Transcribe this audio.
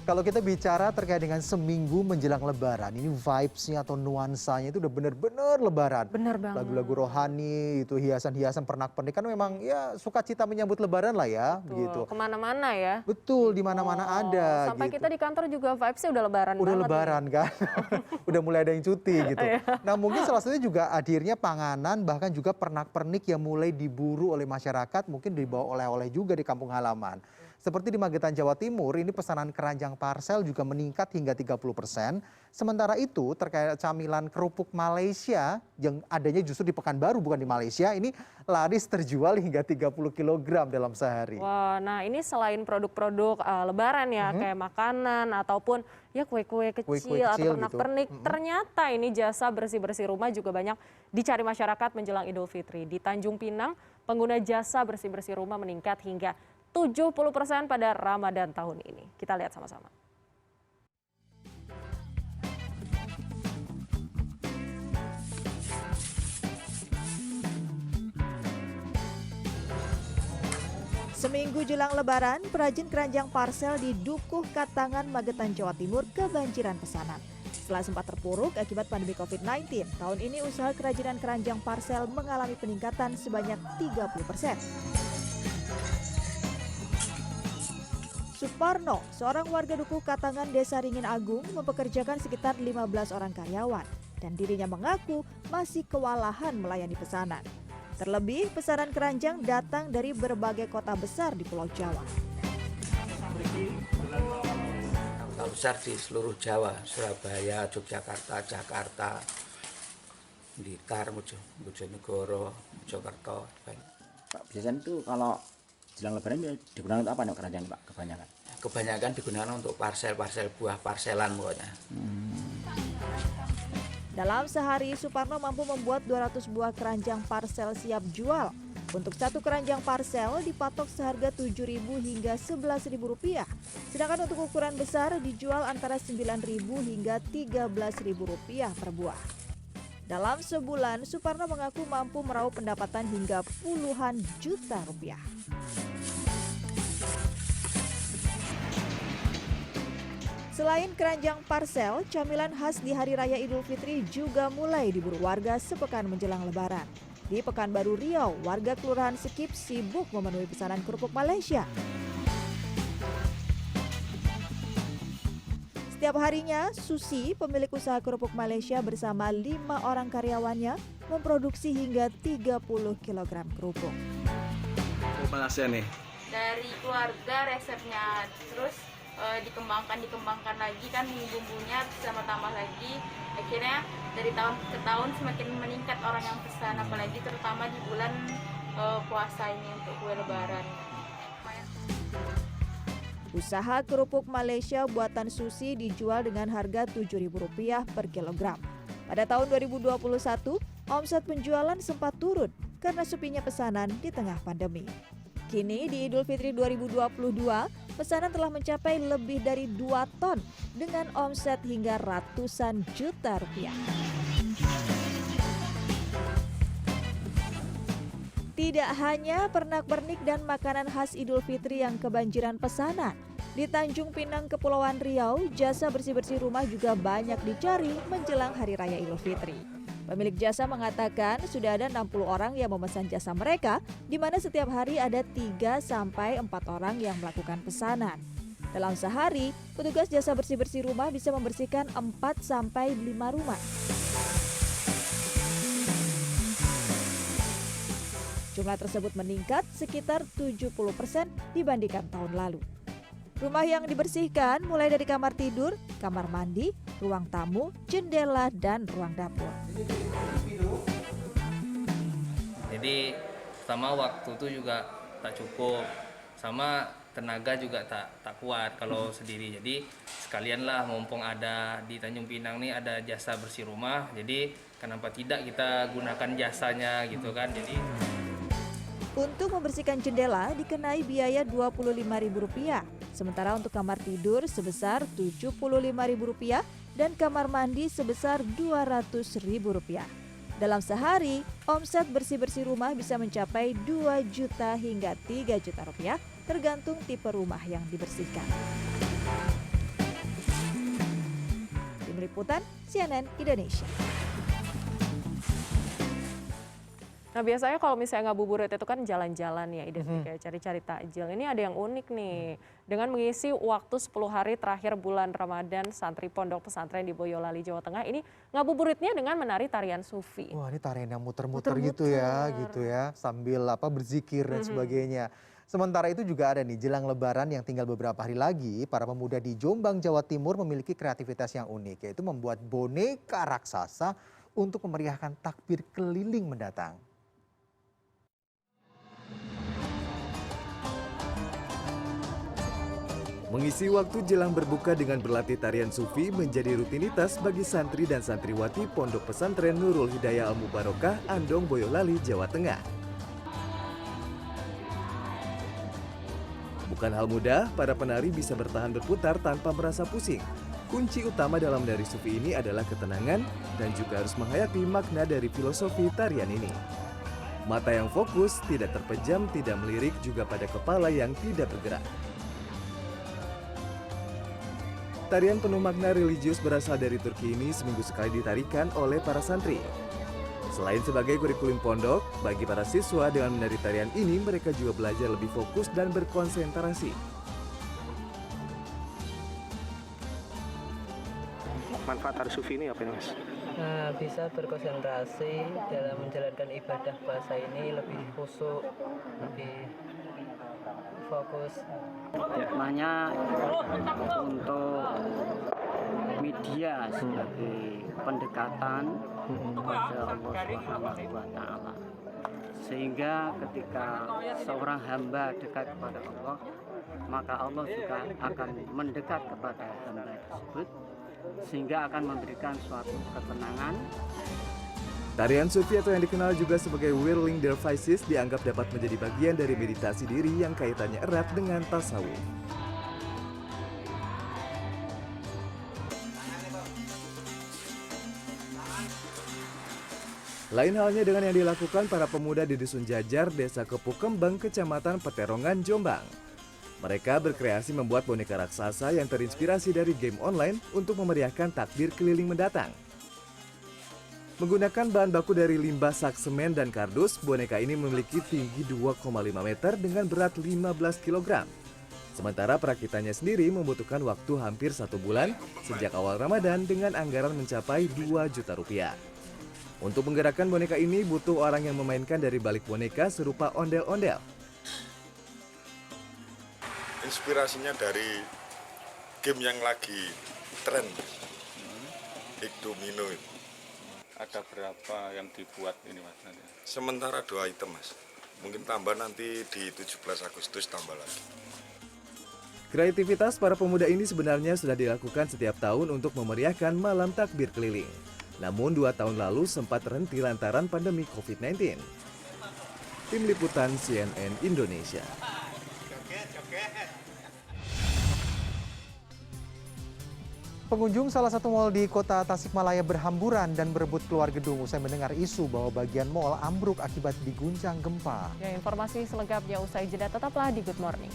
Kalau kita bicara terkait dengan seminggu menjelang Lebaran, ini vibes-nya atau nuansanya itu udah bener-bener Lebaran. Bener banget. Lagu-lagu rohani, itu hiasan-hiasan pernak-pernik kan memang ya sukacita menyambut Lebaran lah ya, Betul, begitu. kemana-mana ya. Betul, di mana-mana ada Sampai gitu. kita di kantor juga vibes-nya udah Lebaran Udah banget Lebaran nih. kan, udah mulai ada yang cuti gitu. Nah mungkin salah satunya juga hadirnya panganan, bahkan juga pernak-pernik yang mulai diburu oleh masyarakat, mungkin dibawa oleh-oleh juga di kampung halaman. Seperti di Magetan, Jawa Timur, ini pesanan keranjang parsel juga meningkat hingga 30%. Sementara itu terkait camilan kerupuk Malaysia yang adanya justru di Pekanbaru bukan di Malaysia, ini laris terjual hingga 30 kg dalam sehari. Wah, nah ini selain produk-produk Lebaran ya, kayak makanan ataupun ya kue-kue kecil atau kecil pernak-pernik, gitu. ternyata ini jasa bersih-bersih rumah juga banyak dicari masyarakat menjelang Idul Fitri. Di Tanjung Pinang, pengguna jasa bersih-bersih rumah meningkat hingga 70% pada Ramadan tahun ini. Kita lihat sama-sama. Seminggu jelang Lebaran, perajin keranjang parsel di Dukuh Katangan, Magetan, Jawa Timur kebanjiran pesanan. Setelah sempat terpuruk akibat pandemi COVID-19, tahun ini usaha kerajinan keranjang parsel mengalami peningkatan sebanyak 30%. Suparno, seorang warga Dukuh Katangan, Desa Ringin Agung, mempekerjakan sekitar 15 orang karyawan dan dirinya mengaku masih kewalahan melayani pesanan. Terlebih, pesanan keranjang datang dari berbagai kota besar di Pulau Jawa. Kota besar di seluruh Jawa, Surabaya, Yogyakarta, Jakarta, Blitar, Bojonegoro, Mojokerto. Pak, biasanya itu kalau jelang Lebaran digunakan untuk apa nih keranjang Pak kebanyakan? Kebanyakan digunakan untuk parcel-parcel buah, parselan pokoknya. Dalam sehari, Suparno mampu membuat 200 buah keranjang parsel siap jual. Untuk satu keranjang parsel dipatok seharga Rp7.000 hingga Rp11.000. Sedangkan untuk ukuran besar dijual antara Rp9.000 hingga Rp13.000 per buah. Dalam sebulan, Suparno mengaku mampu meraup pendapatan hingga puluhan juta rupiah. Selain keranjang parsel, camilan khas di Hari Raya Idul Fitri juga mulai diburu warga sepekan menjelang Lebaran. Di Pekanbaru Riau, warga Kelurahan Sekip sibuk memenuhi pesanan kerupuk Malaysia. Setiap harinya, Susi, pemilik usaha kerupuk Malaysia bersama 5 orang karyawannya memproduksi hingga 30 kg kerupuk. Malaysia nih. Dari keluarga resepnya, terus dikembangkan lagi kan bumbunya sama tambah lagi. Akhirnya dari tahun ke tahun semakin meningkat orang yang pesan, apalagi terutama di bulan puasa ini untuk kue Lebaran. Usaha kerupuk Malaysia buatan Susi dijual dengan harga Rp7.000 per kilogram. Pada tahun 2021, omset penjualan sempat turun karena sepinya pesanan di tengah pandemi. Kini di Idul Fitri 2022, pesanan telah mencapai lebih dari 2 ton dengan omset hingga ratusan juta rupiah. Tidak hanya pernak-pernik dan makanan khas Idul Fitri yang kebanjiran pesanan. Di Tanjung Pinang, Kepulauan Riau, jasa bersih-bersih rumah juga banyak dicari menjelang Hari Raya Idul Fitri. Pemilik jasa mengatakan sudah ada 60 orang yang memesan jasa mereka, di mana setiap hari ada 3-4 orang yang melakukan pesanan. Dalam sehari, petugas jasa bersih-bersih rumah bisa membersihkan 4-5 rumah. Jumlah tersebut meningkat sekitar 70% dibandingkan tahun lalu. Rumah yang dibersihkan mulai dari kamar tidur, kamar mandi, ruang tamu, jendela, dan ruang dapur. Jadi pertama waktu itu juga tak cukup, sama tenaga juga tak kuat kalau sendiri. Jadi sekalianlah mumpung ada di Tanjung Pinang nih ada jasa bersih rumah, jadi kenapa tidak kita gunakan jasanya gitu kan. Jadi untuk membersihkan jendela dikenai biaya Rp25.000, sementara untuk kamar tidur sebesar Rp75.000 dan kamar mandi sebesar Rp200.000. Dalam sehari, omset bersih-bersih rumah bisa mencapai 2 juta hingga 3 juta rupiah, tergantung tipe rumah yang dibersihkan. Tim Liputan CNN Indonesia. Nah biasanya kalau misalnya ngabuburit itu kan jalan-jalan ya, identik cari-cari takjil. Ini ada yang unik nih. Dengan mengisi waktu 10 hari terakhir bulan Ramadan, santri pondok pesantren di Boyolali, Jawa Tengah ini ngabuburitnya dengan menari tarian sufi. Wah, ini tarian yang muter-muter gitu ya, sambil berzikir dan sebagainya. Sementara itu juga ada nih, jelang Lebaran yang tinggal beberapa hari lagi, para pemuda di Jombang, Jawa Timur memiliki kreativitas yang unik, yaitu membuat boneka raksasa untuk memeriahkan takbir keliling mendatang. Mengisi waktu jelang berbuka dengan berlatih tarian sufi menjadi rutinitas bagi santri dan santriwati Pondok Pesantren Nurul Hidayah Al-Mubarokah, Andong, Boyolali, Jawa Tengah. Bukan hal mudah, para penari bisa bertahan berputar tanpa merasa pusing. Kunci utama dalam menari sufi ini adalah ketenangan dan juga harus menghayati makna dari filosofi tarian ini. Mata yang fokus, tidak terpejam, tidak melirik, juga pada kepala yang tidak bergerak. Tarian penuh makna religius berasal dari Turki ini seminggu sekali ditarikan oleh para santri. Selain sebagai kurikulum pondok, bagi para siswa dengan menari tarian ini mereka juga belajar lebih fokus dan berkonsentrasi. Manfaat tari sufi ini apa ini, Mas? Bisa berkonsentrasi dalam menjalankan ibadah puasa ini, lebih khusyuk, lebih fokus. Hikmahnya untuk media sebagai pendekatan kepada Allah Subhanahu wa Ta'ala, sehingga ketika seorang hamba dekat kepada Allah, maka Allah juga akan mendekat kepada hamba tersebut, sehingga akan memberikan suatu ketenangan. Tarian sufi atau yang dikenal juga sebagai whirling dervishes dianggap dapat menjadi bagian dari meditasi diri yang kaitannya erat dengan tasawuf. Lain halnya dengan yang dilakukan para pemuda di Dusun Jajar, Desa Kepukembang, Kecamatan Peterongan, Jombang. Mereka berkreasi membuat boneka raksasa yang terinspirasi dari game online untuk memeriahkan takbir keliling mendatang. Menggunakan bahan baku dari limbah sak semen dan kardus, boneka ini memiliki tinggi 2,5 meter dengan berat 15 kg. Sementara perakitannya sendiri membutuhkan waktu hampir 1 bulan sejak awal Ramadan dengan anggaran mencapai 2 juta rupiah. Untuk menggerakkan boneka ini butuh orang yang memainkan dari balik boneka serupa ondel-ondel. Inspirasinya dari game yang lagi tren, Domino. Ada berapa yang dibuat ini, Mas? Sementara 2 item, Mas. Mungkin tambah nanti di 17 Agustus tambah lagi. Kreativitas para pemuda ini sebenarnya sudah dilakukan setiap tahun untuk memeriahkan malam takbir keliling. Namun 2 tahun lalu sempat terhenti lantaran pandemi COVID-19. Tim Liputan CNN Indonesia. Pengunjung salah satu mal di kota Tasikmalaya berhamburan dan berebut keluar gedung usai mendengar isu bahwa bagian mal ambruk akibat diguncang gempa. Ya, informasi selengkapnya usai jeda, tetaplah di Good Morning.